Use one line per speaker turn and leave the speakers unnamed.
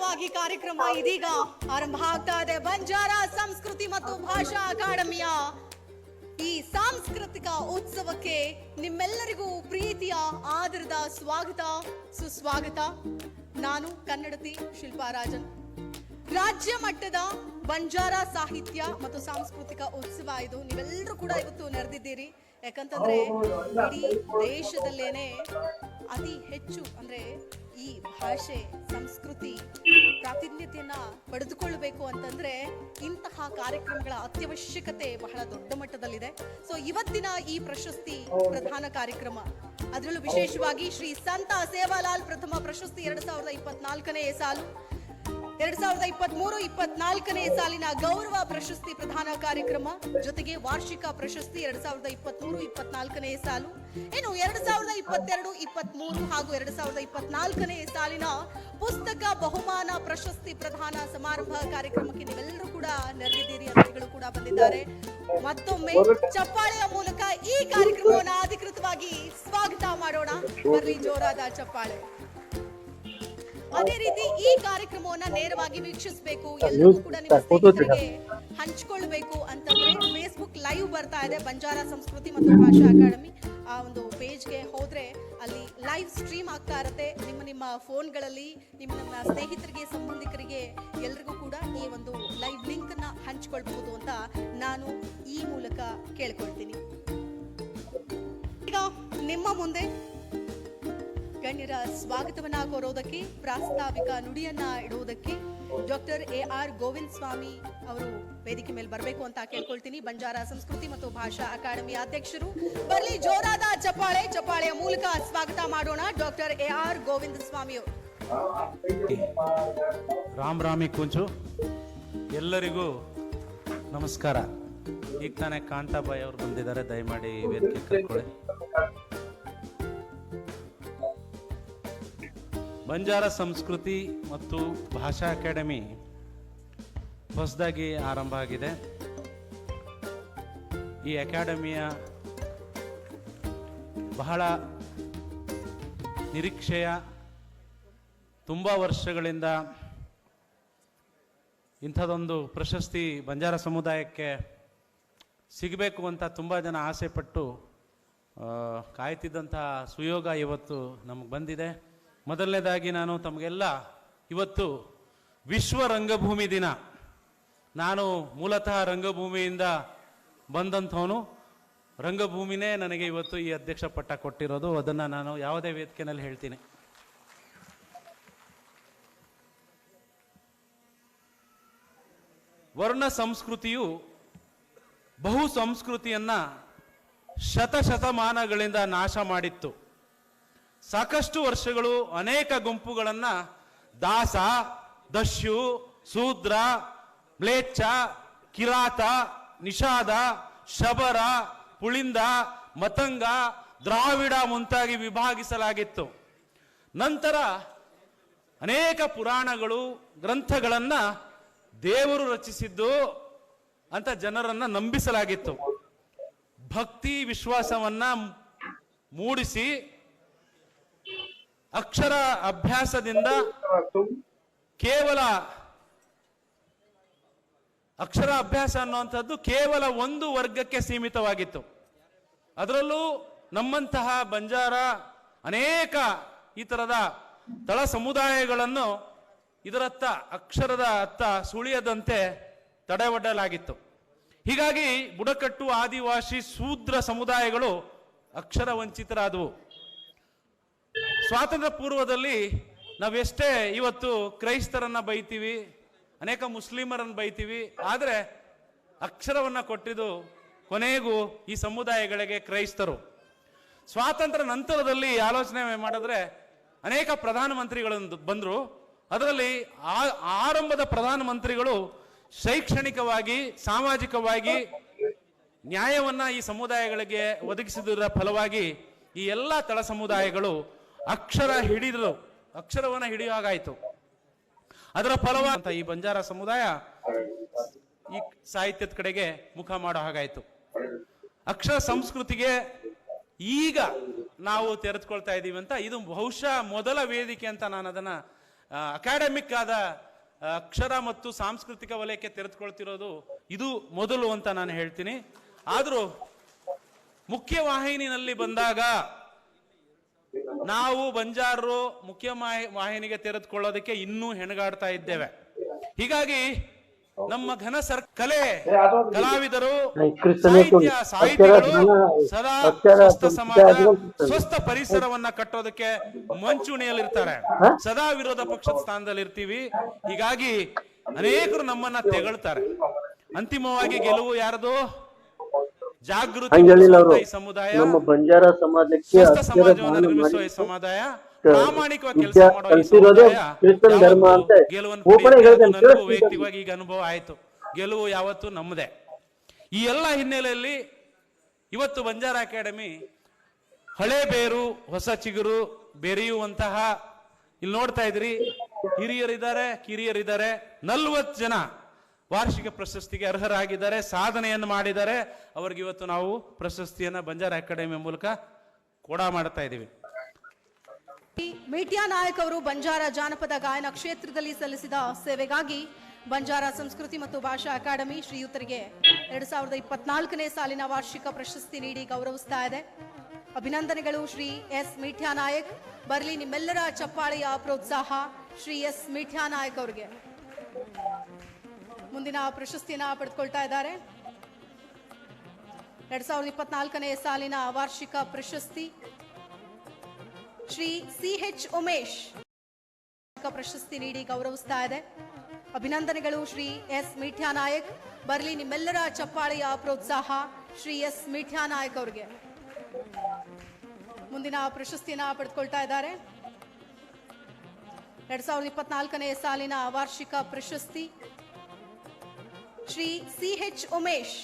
ಅದ್ಭುತವಾಗಿ ಕಾರ್ಯಕ್ರಮ ಇದೀಗ ಆರಂಭ ಆಗ್ತಾ ಇದೆ. ಬಂಜಾರ ಸಂಸ್ಕೃತಿ ಮತ್ತು ಭಾಷಾ ಅಕಾಡೆಮಿಯ ಈ ಸಾಂಸ್ಕೃತಿಕ ಉತ್ಸವಕ್ಕೆ ನಿಮ್ಮೆಲ್ಲರಿಗೂ ಪ್ರೀತಿಯ ಆದರದ ಸ್ವಾಗತ ಸುಸ್ವಾಗತ. ನಾನು ಕನ್ನಡತಿ ಶಿಲ್ಪಾ ರಾಜನ್. ರಾಜ್ಯ ಮಟ್ಟದ ಬಂಜಾರ ಸಾಹಿತ್ಯ ಮತ್ತು ಸಾಂಸ್ಕೃತಿಕ ಉತ್ಸವ ಇದು. ನೀವೆಲ್ಲರೂ ಕೂಡ ಇವತ್ತು ನೆರೆದಿದ್ದೀರಿ. ಯಾಕಂತಂದ್ರೆ ಇಡೀ ದೇಶದಲ್ಲೇನೆ ಅತಿ ಹೆಚ್ಚು ಅಂದ್ರೆ ಈ ಭಾಷೆ ಸಂಸ್ಕೃತಿ ಪ್ರಾತಿನಿಧ್ಯತೆಯನ್ನ ಪಡೆದುಕೊಳ್ಳಬೇಕು ಅಂತಂದ್ರೆ ಇಂತಹ ಕಾರ್ಯಕ್ರಮಗಳ ಅತ್ಯವಶ್ಯಕತೆ ಬಹಳ ದೊಡ್ಡ ಮಟ್ಟದಲ್ಲಿದೆ. ಸೊ ಇವತ್ತಿನ ಈ ಪ್ರಶಸ್ತಿ ಪ್ರಧಾನ ಕಾರ್ಯಕ್ರಮ, ಅದರಲ್ಲೂ ವಿಶೇಷವಾಗಿ ಶ್ರೀ ಸಂತ ಸೇವಾಲಾಲ್ ಪ್ರಥಮ ಪ್ರಶಸ್ತಿ 2024ನೇ ಸಾಲು, 2023-24ನೇ ಸಾಲಿನ ಗೌರವ ಪ್ರಶಸ್ತಿ ಪ್ರದಾನ ಕಾರ್ಯಕ್ರಮ, ಜೊತೆಗೆ ವಾರ್ಷಿಕ ಪ್ರಶಸ್ತಿ 2023-24ನೇ ಸಾಲು, ಇನ್ನು 2022-23 ಹಾಗೂ 2024ನೇ ಸಾಲಿನ ಪುಸ್ತಕ ಬಹುಮಾನ ಪ್ರಶಸ್ತಿ ಪ್ರದಾನ ಸಮಾರಂಭ ಕಾರ್ಯಕ್ರಮಕ್ಕೆ ನೀವೆಲ್ಲರೂ ಕೂಡ ನೆರೆದಿದ್ದೀರಿ. ಅತಿಥಿಗಳು ಕೂಡ ಬಂದಿದ್ದಾರೆ. ಮತ್ತೊಮ್ಮೆ ಚಪ್ಪಾಳೆಯ ಮೂಲಕ ಈ ಕಾರ್ಯಕ್ರಮವನ್ನು ಅಧಿಕೃತವಾಗಿ ಸ್ವಾಗತ ಮಾಡೋಣ. ಬರ್ಲಿ ಜೋರಾದ ಚಪ್ಪಾಳೆ. ಅದೇ ರೀತಿ ಈ ಕಾರ್ಯಕ್ರಮವನ್ನ ನೇರವಾಗಿ ವೀಕ್ಷಿಸಬೇಕು, ಎಲ್ಲರೂ ಕೂಡ ನಿಮ್ಮ ಸ್ನೇಹಿತರಿಗೆ ಹಂಚಿಕೊಳ್ಬೇಕು ಅಂತಂದ್ರೆ ಫೇಸ್ಬುಕ್ ಲೈವ್ ಬರ್ತಾ ಇದೆ. ಬಂಜಾರ ಸಂಸ್ಕೃತಿ ಮತ್ತು ಭಾಷಾ ಅಕಾಡೆಮಿ ಆ ಒಂದು ಪೇಜ್ಗೆ ಹೋದ್ರೆ ಅಲ್ಲಿ ಲೈವ್ ಸ್ಟ್ರೀಮ್ ಆಗ್ತಾ ಇರುತ್ತೆ. ನಿಮ್ಮ ಫೋನ್ಗಳಲ್ಲಿ ನಿಮ್ಮ ಸ್ನೇಹಿತರಿಗೆ ಸಂಬಂಧಿಕರಿಗೆ ಎಲ್ರಿಗೂ ಕೂಡ ಈ ಒಂದು ಲೈವ್ ಲಿಂಕ್ ಅನ್ನ ಹಂಚಿಕೊಳ್ಬಹುದು ಅಂತ ನಾನು ಈ ಮೂಲಕ ಕೇಳ್ಕೊಳ್ತೀನಿ. ಈಗ ನಿಮ್ಮ ಮುಂದೆ ಗಣ್ಯರ ಸ್ವಾಗತವನ್ನ ಕೋರೋದಕ್ಕೆ, ಪ್ರಾಸ್ತಾವಿಕ ನುಡಿಯನ್ನ ಇಡುವುದಕ್ಕೆ ಡಾಕ್ಟರ್ AR ಗೋವಿಂದ ಸ್ವಾಮಿ ಅವರು ವೇದಿಕೆ ಮೇಲೆ ಬರಬೇಕು ಅಂತ ಕೇಳ್ಕೊಳ್ತೀನಿ. ಬಂಜಾರ ಸಂಸ್ಕೃತಿ ಮತ್ತು ಭಾಷಾ ಅಕಾಡೆಮಿಯ ಅಧ್ಯಕ್ಷರು. ಬರ್ಲಿ ಜೋರಾದ ಚಪ್ಪಾಳೆಯ ಮೂಲಕ ಸ್ವಾಗತ ಮಾಡೋಣ ಡಾಕ್ಟರ್ AR ಗೋವಿಂದ ಸ್ವಾಮಿ ಅವರು.
ರಾಮಿ ಕುಂಚು ಎಲ್ಲರಿಗೂ ನಮಸ್ಕಾರ. ಈಗ ತಾನೇ ಕಾಂತಾಬಾಯಿ ಅವರು ಬಂದಿದ್ದಾರೆ, ದಯಮಾಡಿ ವೇದಿಕೆ ಕರ್ಕೊಳ್ಳಿ. ಬಂಜಾರ ಸಂಸ್ಕೃತಿ ಮತ್ತು ಭಾಷಾ ಅಕಾಡೆಮಿ ಹೊಸದಾಗಿ ಆರಂಭ ಆಗಿದೆ. ಈ ಅಕಾಡೆಮಿಯ ಬಹಳ ನಿರೀಕ್ಷೆಯ, ತುಂಬ ವರ್ಷಗಳಿಂದ ಇಂಥದೊಂದು ಪ್ರಶಸ್ತಿ ಬಂಜಾರ ಸಮುದಾಯಕ್ಕೆ ಸಿಗಬೇಕು ಅಂತ ತುಂಬ ಜನ ಆಸೆ ಪಟ್ಟು ಕಾಯ್ತಿದ್ದಂಥ ಸುಯೋಗ ಇವತ್ತು ನಮಗೆ ಬಂದಿದೆ. ಮೊದಲನೇದಾಗಿ ನಾನು ತಮಗೆಲ್ಲ ಇವತ್ತು ವಿಶ್ವ ರಂಗಭೂಮಿ ದಿನ. ನಾನು ಮೂಲತಃ ರಂಗಭೂಮಿಯಿಂದ ಬಂದಂಥವನು. ರಂಗಭೂಮಿನೇ ನನಗೆ ಇವತ್ತು ಈ ಅಧ್ಯಕ್ಷ ಪಟ್ಟ ಕೊಟ್ಟಿರೋದು. ಅದನ್ನು ನಾನು ಯಾವುದೇ ವೇದಿಕೆಯಲ್ಲಿ ಹೇಳ್ತೀನಿ. ವರ್ಣ ಸಂಸ್ಕೃತಿಯು ಬಹು ಸಂಸ್ಕೃತಿಯನ್ನ ಶತಮಾನಗಳಿಂದ ನಾಶ ಮಾಡಿತ್ತು. ಸಾಕಷ್ಟು ವರ್ಷಗಳು ಅನೇಕ ಗುಂಪುಗಳನ್ನ ದಾಸ, ದಸ್ಯು, ಶೂದ್ರ, ಮ್ಲೇಚ್ಛ, ಕಿರಾತ, ನಿಷಾದ, ಶಬರ, ಪುಳಿಂದ, ಮತಂಗ, ದ್ರಾವಿಡ ಮುಂತಾಗಿ ವಿಭಾಗಿಸಲಾಗಿತ್ತು. ನಂತರ ಅನೇಕ ಪುರಾಣಗಳು, ಗ್ರಂಥಗಳನ್ನ ದೇವರು ರಚಿಸಿದ್ದು ಅಂತ ಜನರನ್ನ ನಂಬಿಸಲಾಗಿತ್ತು. ಭಕ್ತಿ ವಿಶ್ವಾಸವನ್ನ ಮೂಡಿಸಿ ಅಕ್ಷರ ಅಭ್ಯಾಸದಿಂದ ಕೇವಲ ಅಕ್ಷರ ಅಭ್ಯಾಸ ಅನ್ನುವಂಥದ್ದು ಕೇವಲ ಒಂದು ವರ್ಗಕ್ಕೆ ಸೀಮಿತವಾಗಿತ್ತು. ಅದರಲ್ಲೂ ನಮ್ಮಂತಹ ಬಂಜಾರ ಅನೇಕ ಈ ತರದ ತಳ ಸಮುದಾಯಗಳನ್ನು ಇದರತ್ತ ಅಕ್ಷರದ ಅತ್ತ ಸುಳಿಯದಂತೆ ತಡೆಯೊಡ್ಡಲಾಗಿತ್ತು. ಹೀಗಾಗಿ ಬುಡಕಟ್ಟು, ಆದಿವಾಸಿ, ಶೂದ್ರ ಸಮುದಾಯಗಳು ಅಕ್ಷರ ವಂಚಿತರಾದವು. ಸ್ವಾತಂತ್ರ್ಯ ಪೂರ್ವದಲ್ಲಿ ನಾವೆಷ್ಟೇ ಇವತ್ತು ಕ್ರೈಸ್ತರನ್ನ ಬೈತೀವಿ, ಅನೇಕ ಮುಸ್ಲಿಮರನ್ನು ಬೈತೀವಿ, ಆದರೆ ಅಕ್ಷರವನ್ನ ಕೊಟ್ಟಿದ್ದು ಕೊನೆಗೂ ಈ ಸಮುದಾಯಗಳಿಗೆ ಕ್ರೈಸ್ತರು. ಸ್ವಾತಂತ್ರ್ಯ ನಂತರದಲ್ಲಿ ಆಲೋಚನೆ ಮಾಡಿದ್ರೆ ಅನೇಕ ಪ್ರಧಾನಮಂತ್ರಿಗಳು ಬಂದರು. ಅದರಲ್ಲಿ ಆರಂಭದ ಪ್ರಧಾನಮಂತ್ರಿಗಳು ಶೈಕ್ಷಣಿಕವಾಗಿ, ಸಾಮಾಜಿಕವಾಗಿ ನ್ಯಾಯವನ್ನ ಈ ಸಮುದಾಯಗಳಿಗೆ ಒದಗಿಸಿದ ಫಲವಾಗಿ ಈ ಎಲ್ಲ ತಳ ಸಮುದಾಯಗಳು ಅಕ್ಷರವನ್ನ ಹಿಡಿಯುವಾಗಾಯಿತು. ಅದರ ಫಲವಾದಂತ ಈ ಬಂಜಾರ ಸಮುದಾಯ ಈ ಸಾಹಿತ್ಯದ ಕಡೆಗೆ ಮುಖ ಮಾಡೋ ಹಾಗಾಯಿತು. ಅಕ್ಷರ ಸಂಸ್ಕೃತಿಗೆ ಈಗ ನಾವು ತೆರೆದುಕೊಳ್ತಾ ಇದ್ದೀವಿ ಅಂತ ಇದು ಬಹುಶಃ ಮೊದಲ ವೇದಿಕೆ ಅಂತ ನಾನು ಅದನ್ನ ಅಕಾಡೆಮಿಕ್ ಆದ ಅಕ್ಷರ ಮತ್ತು ಸಾಂಸ್ಕೃತಿಕ ವಲಯಕ್ಕೆ ತೆರೆದುಕೊಳ್ತಿರೋದು ಇದು ಮೊದಲು ಅಂತ ನಾನು ಹೇಳ್ತೀನಿ. ಆದರೂ ಮುಖ್ಯ ವಾಹಿನಿನಲ್ಲಿ ಬಂದಾಗ ನಾವು ಬಂಜಾರರು ಮುಖ್ಯ ವಾಹಿನಿಗೆ ತೆರೆದುಕೊಳ್ಳೋದಕ್ಕೆ ಇನ್ನೂ ಹೆಣಗಾಡ್ತಾ ಇದ್ದೇವೆ. ಹೀಗಾಗಿ ನಮ್ಮ ಘನ ಕಲೆ ಕಲಾವಿದರು ಸಾಹಿತಿಗಳು ಸದಾ ಸ್ವಸ್ಥ ಸಮಾಜ ಸ್ವಸ್ಥ ಪರಿಸರವನ್ನ ಕಟ್ಟೋದಕ್ಕೆ ಮುಂಚೂಣಿಯಲ್ಲಿರ್ತಾರೆ. ಸದಾ ವಿರೋಧ ಪಕ್ಷದ ಸ್ಥಾನದಲ್ಲಿ ಇರ್ತೀವಿ. ಹೀಗಾಗಿ ಅನೇಕರು ನಮ್ಮನ್ನ ತೆಗಳ್ತಾರೆ. ಅಂತಿಮವಾಗಿ ಗೆಲುವು ಯಾರದು? ಜಾಗೃತಿ ಈ ಸಮುದಾಯ,
ಬಂಜಾರ ಸಮಾಜಕ್ಕೆ
ಸ್ವಸ್ಥ ಸಮಾಜವನ್ನು ನಿರ್ಮಿಸುವ ಈ ಸಮುದಾಯ, ಪ್ರಾಮಾಣಿಕವಾಗಿ ಕೆಲಸ ಮಾಡುವ ಈ ಸಮುದಾಯ ಗೆಲುವನ್ನು ನನಗೂ ವೈಯಕ್ತಿಕವಾಗಿ ಈಗ ಅನುಭವ ಆಯಿತು. ಗೆಲುವು ಯಾವತ್ತು ನಮ್ಮದೇ. ಈ ಎಲ್ಲ ಹಿನ್ನೆಲೆಯಲ್ಲಿ ಇವತ್ತು ಬಂಜಾರ ಅಕಾಡೆಮಿ ಹಳೆ ಬೇರು ಹೊಸ ಚಿಗುರು ಬೆರೆಯುವಂತಹ, ಇಲ್ಲಿ ನೋಡ್ತಾ ಇದ್ರಿ ಹಿರಿಯರಿದ್ದಾರೆ, ಕಿರಿಯರಿದ್ದಾರೆ. 40 ಜನ ವಾರ್ಷಿಕ ಪ್ರಶಸ್ತಿಗೆ ಅರ್ಹರಾಗಿದ್ದಾರೆ, ಸಾಧನೆಯನ್ನು ಮಾಡಿದ್ದಾರೆ. ಅವ್ರಿಗೆ ಇವತ್ತು ನಾವು ಪ್ರಶಸ್ತಿಯನ್ನ ಬಂಜಾರ ಅಕಾಡೆಮಿ ಮೂಲಕ ಮಾಡ್ತಾ ಇದ್ದೀವಿ.
ಮೀಠ್ಯಾ ನಾಯಕ್ ಅವರು ಬಂಜಾರ ಜಾನಪದ ಗಾಯನ ಕ್ಷೇತ್ರದಲ್ಲಿ ಸಲ್ಲಿಸಿದ ಸೇವೆಗಾಗಿ ಬಂಜಾರ ಸಂಸ್ಕೃತಿ ಮತ್ತು ಭಾಷಾ ಅಕಾಡೆಮಿ ಶ್ರೀಯುತರಿಗೆ 2024ನೇ ಸಾಲಿನ ವಾರ್ಷಿಕ ಪ್ರಶಸ್ತಿ ನೀಡಿ ಗೌರವಿಸ್ತಾ ಇದೆ. ಅಭಿನಂದನೆಗಳು ಶ್ರೀ ಎಸ್ ಮೀಠ್ಯಾ ನಾಯಕ್. ಬರಲಿ ನಿಮ್ಮೆಲ್ಲರ ಚಪ್ಪಾಳೆಯ ಪ್ರೋತ್ಸಾಹ ಶ್ರೀ ಎಸ್ ಮೀಠ್ಯಾ ನಾಯಕ್ ಅವರಿಗೆ. ಮುಂದಿನ ಪ್ರಶಸ್ತಿಯನ್ನ ಪಡೆದುಕೊಳ್ತಾ ಇದ್ದಾರೆ. 2024ನೇ ಸಾಲಿನ ವಾರ್ಷಿಕ ಪ್ರಶಸ್ತಿ ಶ್ರೀ CH ಉಮೇಶ್ ಪ್ರಶಸ್ತಿ ನೀಡಿ ಗೌರವಿಸ್ತಾ ಇದೆ. ಅಭಿನಂದನೆಗಳು ಶ್ರೀ ಎಸ್ ಮೀಠ್ಯಾ ನಾಯಕ್. ಬರಲಿ ನಿಮ್ಮೆಲ್ಲರ ಚಪ್ಪಾಳೆಯ ಪ್ರೋತ್ಸಾಹ ಶ್ರೀ ಎಸ್ ಮೀಠ್ಯಾ ನಾಯಕ್ ಅವರಿಗೆ. ಮುಂದಿನ ಪ್ರಶಸ್ತಿಯನ್ನ ಪಡೆದುಕೊಳ್ತಾ ಇದ್ದಾರೆ. 2024ನೇ ಸಾಲಿನ ವಾರ್ಷಿಕ ಪ್ರಶಸ್ತಿ ಶ್ರೀ CH ಉಮೇಶ್